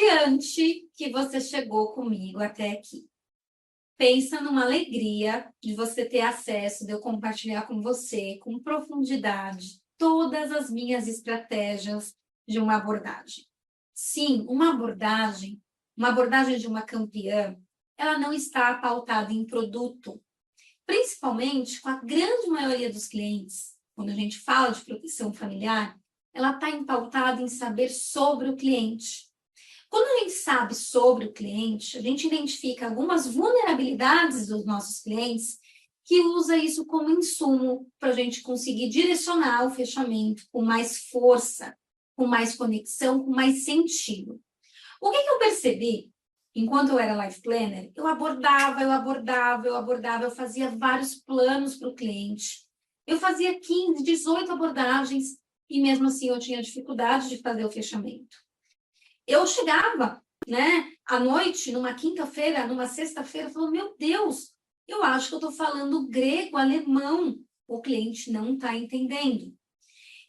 radiante que você chegou comigo até aqui. Pensa numa alegria de você ter acesso, de eu compartilhar com você, com profundidade, todas as minhas estratégias de uma abordagem. Sim, uma abordagem de uma campeã, ela não está pautada em produto, principalmente com a grande maioria dos clientes, quando a gente fala de proteção familiar, ela está pautada em saber sobre o cliente. Quando a gente sabe sobre o cliente, a gente identifica algumas vulnerabilidades dos nossos clientes que usa isso como insumo para a gente conseguir direcionar o fechamento com mais força, com mais conexão, com mais sentido. O que eu percebi? Enquanto eu era life planner, eu abordava, eu fazia vários planos para o cliente. Eu fazia 15, 18 abordagens e mesmo assim eu tinha dificuldade de fazer o fechamento. Eu chegava, né, à noite, numa quinta-feira, numa sexta-feira, falando, meu Deus, eu acho que eu estou falando grego, alemão. O cliente não está entendendo.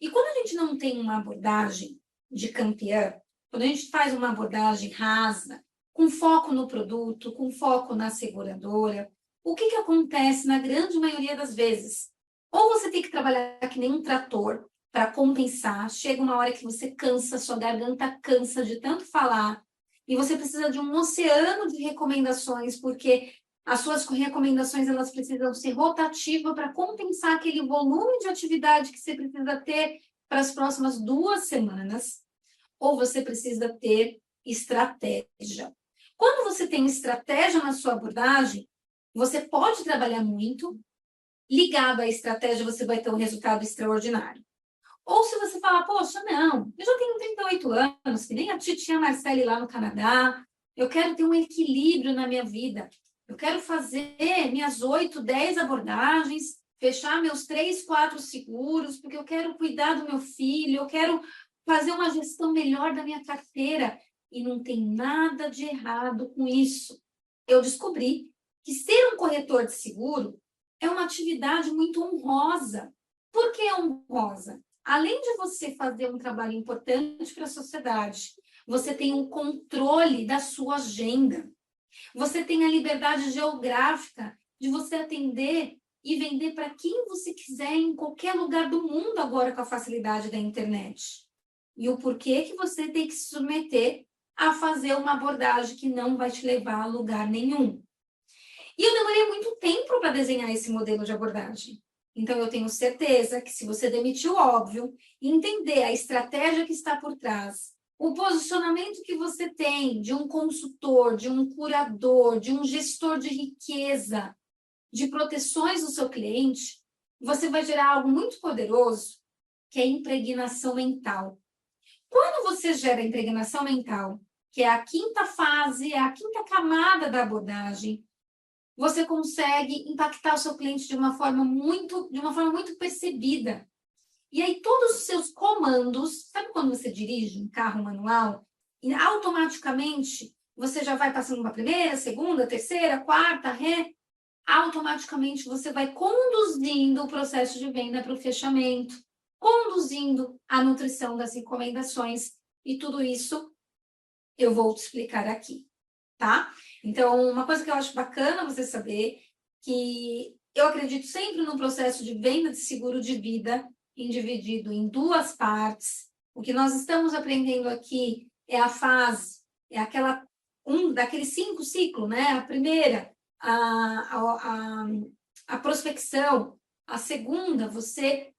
E quando a gente não tem uma abordagem de campeã, quando a gente faz uma abordagem rasa, com foco no produto, com foco na seguradora, o que acontece na grande maioria das vezes? Ou você tem que trabalhar que nem um trator para compensar, chega uma hora que você cansa, sua garganta cansa de tanto falar, e você precisa de um oceano de recomendações, porque as suas recomendações elas precisam ser rotativas para compensar aquele volume de atividade que você precisa ter para as próximas 2 semanas, ou você precisa ter estratégia. Quando você tem estratégia na sua abordagem, você pode trabalhar muito, ligado à estratégia, você vai ter um resultado extraordinário. Ou se você falar, poxa, não, eu já tenho 38 anos, que nem a titia Marcele lá no Canadá, eu quero ter um equilíbrio na minha vida, eu quero fazer minhas 8, 10 abordagens, fechar meus 3, 4 seguros, porque eu quero cuidar do meu filho, eu quero fazer uma gestão melhor da minha carteira, e não tem nada de errado com isso. Eu descobri que ser um corretor de seguro é uma atividade muito honrosa. Por que honrosa? Além de você fazer um trabalho importante para a sociedade, você tem um controle da sua agenda. Você tem a liberdade geográfica de você atender e vender para quem você quiser em qualquer lugar do mundo agora com a facilidade da internet. E o porquê que você tem que se submeter a fazer uma abordagem que não vai te levar a lugar nenhum. E eu demorei muito tempo para desenhar esse modelo de abordagem. Então, eu tenho certeza que se você demitir o óbvio e entender a estratégia que está por trás, o posicionamento que você tem de um consultor, de um curador, de um gestor de riqueza, de proteções do seu cliente, você vai gerar algo muito poderoso, que é a impregnação mental. Quando você gera impregnação mental, que é a quinta fase, é a quinta camada da abordagem, você consegue impactar o seu cliente de uma forma muito percebida. E aí todos os seus comandos, sabe quando você dirige um carro manual e automaticamente você já vai passando uma primeira, segunda, terceira, quarta, ré, automaticamente você vai conduzindo o processo de venda para o fechamento, conduzindo a nutrição das recomendações e tudo isso eu vou te explicar aqui, tá? Então, uma coisa que eu acho bacana você saber que eu acredito sempre no processo de venda de seguro de vida dividido em 2 partes. O que nós estamos aprendendo aqui é a fase, é daquele 5 ciclos, né? A primeira, a prospecção. A segunda, você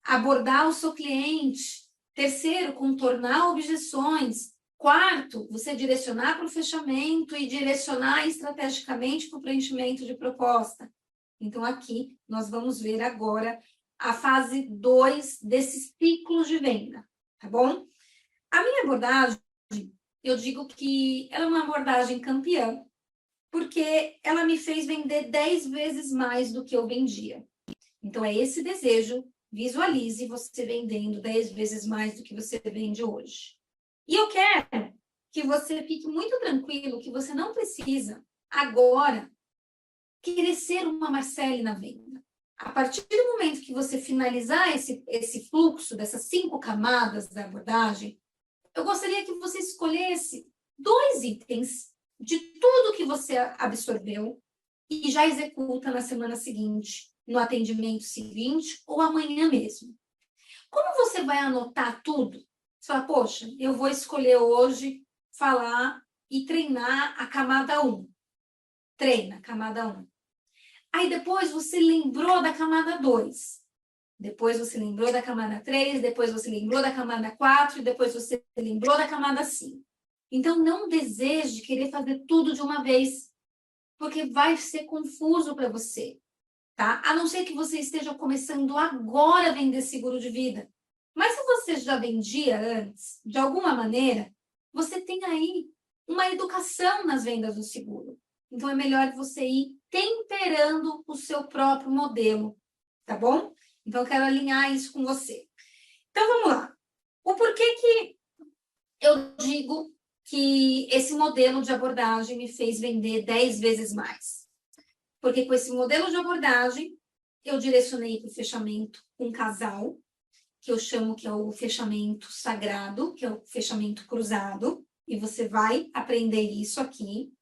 abordar o seu cliente. Terceiro, contornar objeções. Quarto, você direcionar para o fechamento e direcionar estrategicamente para o preenchimento de proposta. Então, aqui, nós vamos ver agora a fase 2 desses ciclos de venda, tá bom? A minha abordagem, eu digo que ela é uma abordagem campeã, porque ela me fez vender 10 vezes mais do que eu vendia. Então, é esse desejo, visualize você vendendo 10 vezes mais do que você vende hoje. E eu quero que você fique muito tranquilo que você não precisa, agora, querer ser uma Marcele na venda. A partir do momento que você finalizar esse fluxo dessas 5 camadas da abordagem, eu gostaria que você escolhesse 2 itens de tudo que você absorveu e já executa na semana seguinte, no atendimento seguinte ou amanhã mesmo. Como você vai anotar tudo? Você fala, poxa, eu vou escolher hoje falar e treinar a camada 1. Treina a camada 1. Aí depois você lembrou da camada 2. Depois você lembrou da camada 3, depois você lembrou da camada 4, e depois você lembrou da camada 5. Então, não deseje querer fazer tudo de uma vez, porque vai ser confuso para você, tá? A não ser que você esteja começando agora a vender seguro de vida. Mas se você já vendia antes, de alguma maneira, você tem aí uma educação nas vendas do seguro. Então, é melhor você ir temperando o seu próprio modelo, tá bom? Então, eu quero alinhar isso com você. Então, vamos lá. O porquê que eu digo que esse modelo de abordagem me fez vender 10 vezes mais? Porque com esse modelo de abordagem, eu direcionei para o fechamento com um casal, que eu chamo que é o fechamento sagrado, que é o fechamento cruzado, e você vai aprender isso aqui.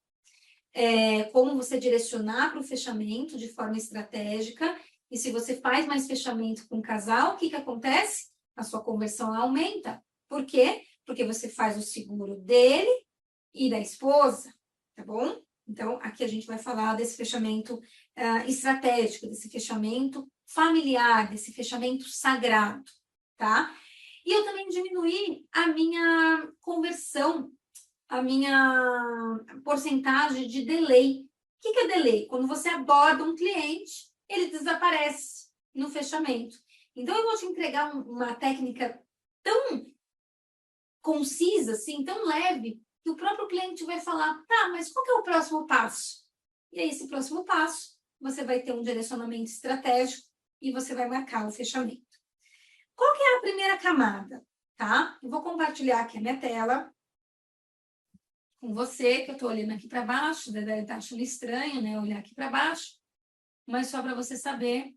Como você direcionar para o fechamento de forma estratégica. E se você faz mais fechamento com o casal, o que acontece? A sua conversão aumenta. Por quê? Porque você faz o seguro dele e da esposa, tá bom? Então, aqui a gente vai falar desse fechamento estratégico, desse fechamento familiar, desse fechamento sagrado, tá? E eu também diminuí a minha conversão, a minha porcentagem de delay. O que é delay? Quando você aborda um cliente, ele desaparece no fechamento. Então, eu vou te entregar uma técnica tão concisa, assim, tão leve, que o próprio cliente vai falar, tá, mas qual que é o próximo passo? E aí, esse próximo passo, você vai ter um direcionamento estratégico e você vai marcar o fechamento. Qual que é a primeira camada? Tá? Eu vou compartilhar aqui a minha tela com você, que eu estou olhando aqui para baixo, deve estar achando estranho, né, olhar aqui para baixo, mas só para você saber.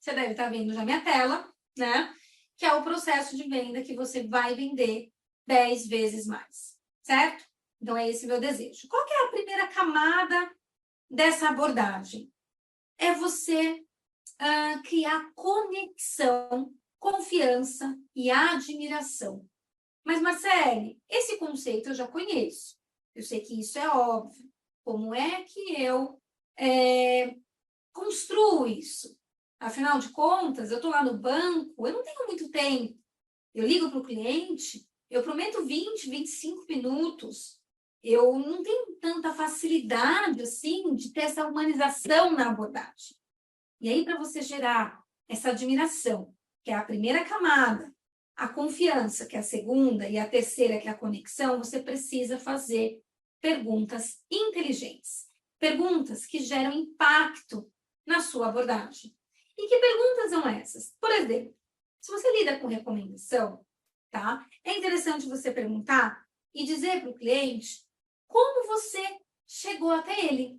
Você deve estar vendo já minha tela, né? Que é o processo de venda que você vai vender 10 vezes mais, certo? Então, é esse meu desejo. Qual que é a primeira camada dessa abordagem? É você criar conexão, confiança e admiração. Mas, Marcele, esse conceito eu já conheço. Eu sei que isso é óbvio. Como é que eu construo isso? Afinal de contas, eu estou lá no banco, eu não tenho muito tempo. Eu ligo para o cliente, eu prometo 20, 25 minutos. Eu não tenho tanta facilidade, assim, de ter essa humanização na abordagem. E aí, para você gerar essa admiração, que é a primeira camada, a confiança, que é a segunda, e a terceira, que é a conexão, você precisa fazer perguntas inteligentes. Perguntas que geram impacto na sua abordagem. E que perguntas são essas? Por exemplo, se você lida com recomendação, tá? É interessante você perguntar e dizer para o cliente como você chegou até ele.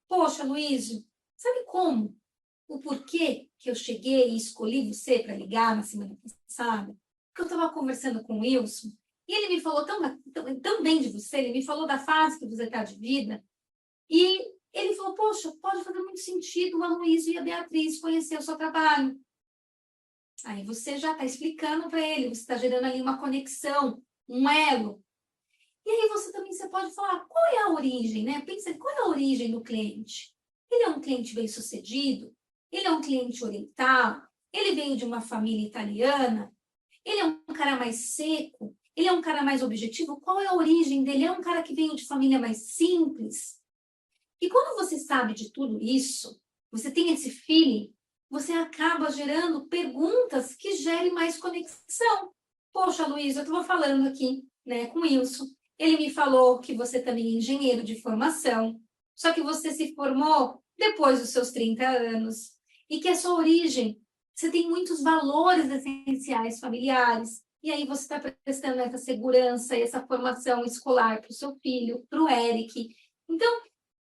Poxa, Luísio, sabe como? O porquê que eu cheguei e escolhi você para ligar na semana passada? Porque eu estava conversando com o Wilson e ele me falou tão bem de você, ele me falou da fase que você está de vida e ele falou, poxa, pode fazer muito sentido o Aloysio e a Beatriz conhecer o seu trabalho. Aí você já está explicando para ele, você está gerando ali uma conexão, um elo. E aí você pode falar, qual é a origem, né? Pensa, qual é a origem do cliente? Ele é um cliente bem-sucedido? Ele é um cliente oriental? Ele veio de uma família italiana? Ele é um cara mais seco? Ele é um cara mais objetivo? Qual é a origem dele? É um cara que veio de família mais simples? E quando você sabe de tudo isso, você tem esse feeling, você acaba gerando perguntas que gerem mais conexão. Poxa, Luiz, eu estava falando aqui, né, com o Wilson. Ele me falou que você também é engenheiro de formação, só que você se formou depois dos seus 30 anos e que a sua origem, você tem muitos valores essenciais familiares. E aí você está prestando essa segurança e essa formação escolar para o seu filho, para o Eric. Então,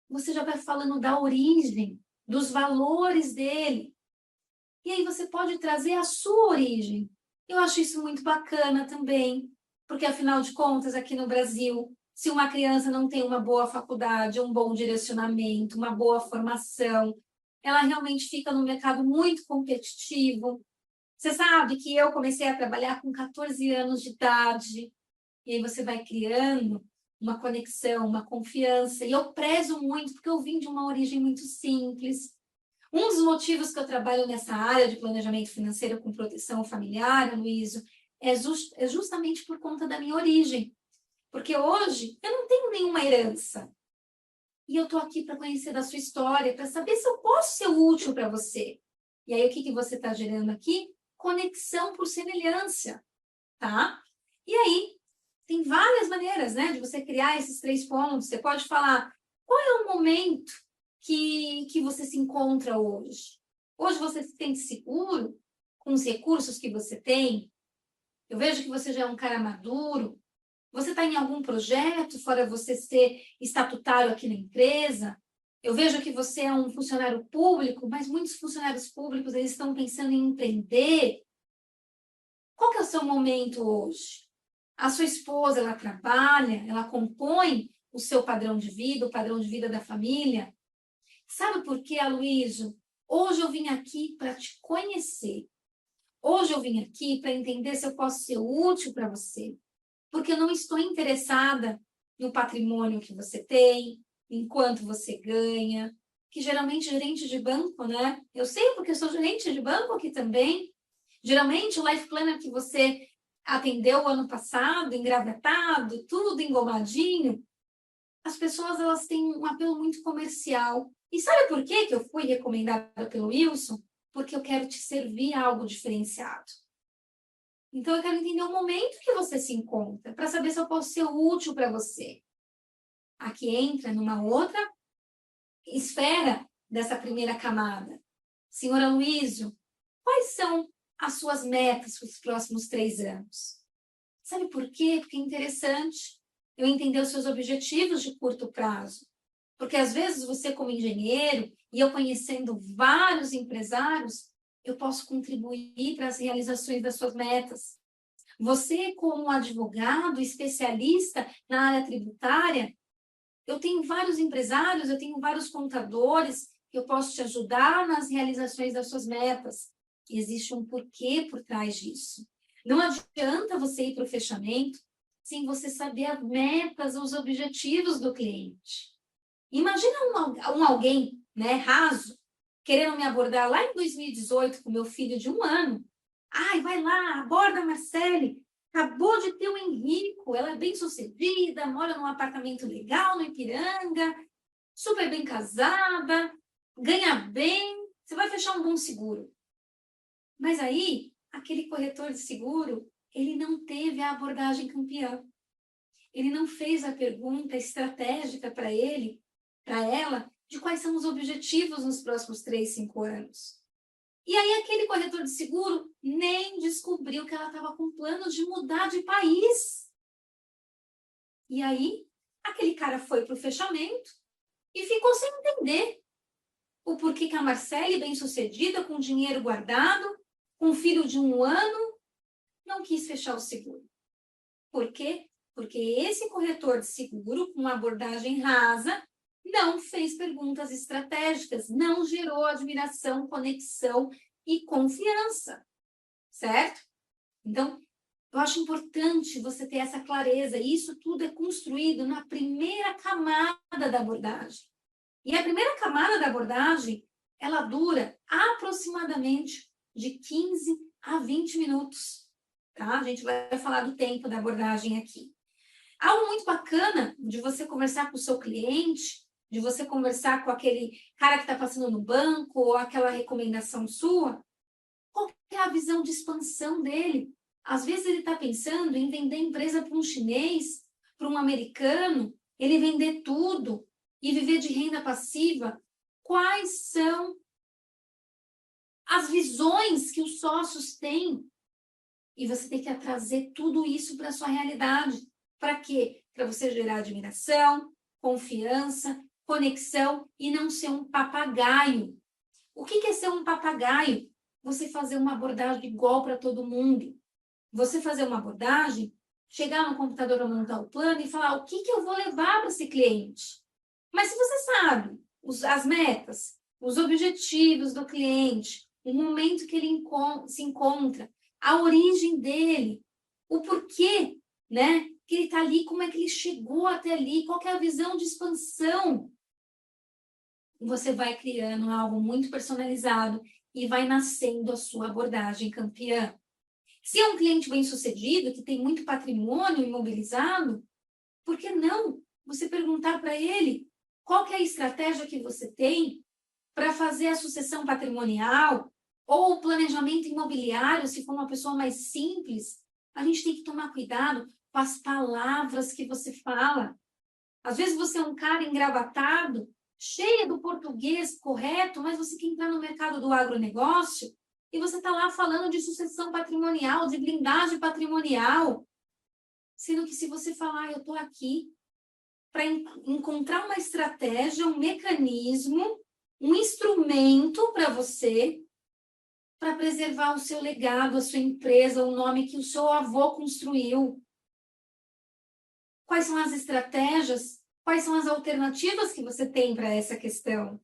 você já vai falando da origem, dos valores dele. E aí você pode trazer a sua origem. Eu acho isso muito bacana também, porque afinal de contas, aqui no Brasil, se uma criança não tem uma boa faculdade, um bom direcionamento, uma boa formação, ela realmente fica no mercado muito competitivo. Você sabe que eu comecei a trabalhar com 14 anos de idade, e aí você vai criando uma conexão, uma confiança. E eu prezo muito, porque eu vim de uma origem muito simples. Um dos motivos que eu trabalho nessa área de planejamento financeiro com proteção familiar, Luísio, é justamente por conta da minha origem. Porque hoje eu não tenho nenhuma herança. E eu estou aqui para conhecer da sua história, para saber se eu posso ser útil para você. E aí, o que você está gerando aqui? Conexão por semelhança, tá? E aí, tem várias maneiras, né, de você criar esses 3 pontos. Você pode falar, qual é o momento que você se encontra hoje? Hoje você se sente seguro com os recursos que você tem? Eu vejo que você já é um cara maduro. Você está em algum projeto, fora você ser estatutário aqui na empresa? Eu vejo que você é um funcionário público, mas muitos funcionários públicos eles estão pensando em empreender. Qual que é o seu momento hoje? A sua esposa, ela trabalha, ela compõe o seu padrão de vida, o padrão de vida da família? Sabe por quê, Aloysio? Hoje eu vim aqui para te conhecer. Hoje eu vim aqui para entender se eu posso ser útil para você. Porque eu não estou interessada no patrimônio que você tem, em quanto você ganha, que geralmente gerente de banco, né? Eu sei porque eu sou gerente de banco aqui também. Geralmente o life planner que você atendeu o ano passado, engravatado, tudo engomadinho, as pessoas elas têm um apelo muito comercial. E sabe por que eu fui recomendada pelo Wilson? Porque eu quero te servir algo diferenciado. Então, eu quero entender o momento que você se encontra, para saber se eu posso ser útil para você. Aqui entra numa outra esfera dessa primeira camada. Senhora Luísio, quais são as suas metas para os próximos 3 anos? Sabe por quê? Porque é interessante eu entender os seus objetivos de curto prazo. Porque às vezes você, como engenheiro, e eu conhecendo vários empresários, eu posso contribuir para as realizações das suas metas. Você, como advogado, especialista na área tributária, eu tenho vários empresários, eu tenho vários contadores que eu posso te ajudar nas realizações das suas metas. E existe um porquê por trás disso. Não adianta você ir para o fechamento sem você saber as metas, os objetivos do cliente. Imagina um alguém, né, raso, querendo me abordar lá em 2018 com meu filho de 1 ano. Ai, vai lá, aborda a Marcele. Acabou de ter o Henrico, ela é bem-sucedida, mora num apartamento legal no Ipiranga, super bem casada, ganha bem, você vai fechar um bom seguro. Mas aí, aquele corretor de seguro, ele não teve a abordagem campeã. Ele não fez a pergunta estratégica para ele, para ela, de quais são os objetivos nos próximos 3, 5 anos. E aí aquele corretor de seguro nem descobriu que ela estava com planos de mudar de país. E aí aquele cara foi para o fechamento e ficou sem entender o porquê que a Marcele, bem-sucedida, com dinheiro guardado, com um filho de 1 ano, não quis fechar o seguro. Por quê? Porque esse corretor de seguro, com uma abordagem rasa, não fez perguntas estratégicas, não gerou admiração, conexão e confiança, certo? Então, eu acho importante você ter essa clareza. E isso tudo é construído na primeira camada da abordagem. E a primeira camada da abordagem, ela dura aproximadamente de 15 a 20 minutos. Tá? A gente vai falar do tempo da abordagem aqui. Algo muito bacana de você conversar com o seu cliente, de você conversar com aquele cara que está passando no banco, ou aquela recomendação sua, qual é a visão de expansão dele? Às vezes ele está pensando em vender empresa para um chinês, para um americano, ele vender tudo e viver de renda passiva. Quais são as visões que os sócios têm? E você tem que trazer tudo isso para a sua realidade. Para quê? Para você gerar admiração, confiança, conexão e não ser um papagaio. O que é ser um papagaio? você fazer uma abordagem igual para todo mundo. Você fazer uma abordagem, chegar no computador, montar o plano e falar o que eu vou levar para esse cliente. Mas se você sabe as metas, os objetivos do cliente, o momento que ele se encontra, a origem dele, o porquê, né? Que ele está ali, como é que ele chegou até ali, qual que é a visão de expansão. Você vai criando algo muito personalizado e vai nascendo a sua abordagem campeã. Se é um cliente bem-sucedido, que tem muito patrimônio imobilizado, por que não você perguntar para ele qual que é a estratégia que você tem para fazer a sucessão patrimonial ou o planejamento imobiliário, se for uma pessoa mais simples? A gente tem que tomar cuidado com as palavras que você fala. Às vezes você é um cara engravatado, cheia do português correto, mas você quer entrar no mercado do agronegócio e você está lá falando de sucessão patrimonial, de blindagem patrimonial. Sendo que se você falar, eu estou aqui para encontrar uma estratégia, um mecanismo, um instrumento para você, para preservar o seu legado, a sua empresa, o nome que o seu avô construiu. Quais são as estratégias? Quais são as alternativas que você tem para essa questão?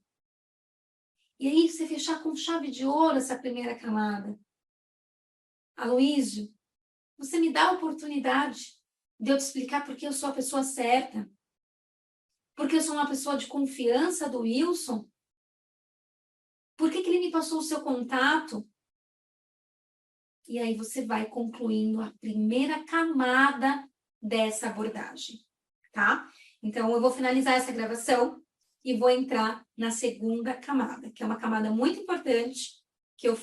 E aí você fechar com chave de ouro essa primeira camada. Aloísio, você me dá a oportunidade de eu te explicar por que eu sou a pessoa certa? Porque eu sou uma pessoa de confiança do Wilson? Por que ele me passou o seu contato? E aí você vai concluindo a primeira camada dessa abordagem, tá? Então, eu vou finalizar essa gravação e vou entrar na segunda camada, que é uma camada muito importante, que eu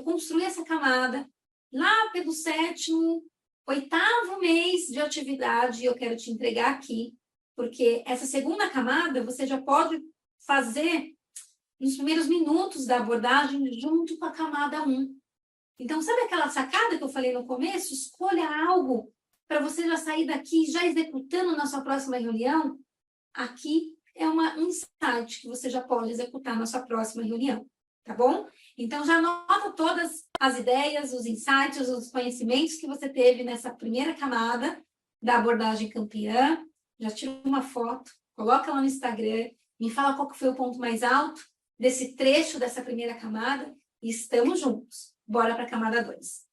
construí essa camada lá pelo 7º, 8º mês de atividade, e eu quero te entregar aqui, porque essa segunda camada você já pode fazer nos primeiros minutos da abordagem junto com a camada 1. Então, sabe aquela sacada que eu falei no começo? Escolha algo para você já sair daqui já executando na sua próxima reunião. Aqui é um insight que você já pode executar na sua próxima reunião, tá bom? Então, já anota todas as ideias, os insights, os conhecimentos que você teve nessa primeira camada da abordagem campeã. Já tira uma foto, coloca lá no Instagram, me fala qual que foi o ponto mais alto desse trecho dessa primeira camada e estamos juntos. Bora para a camada 2.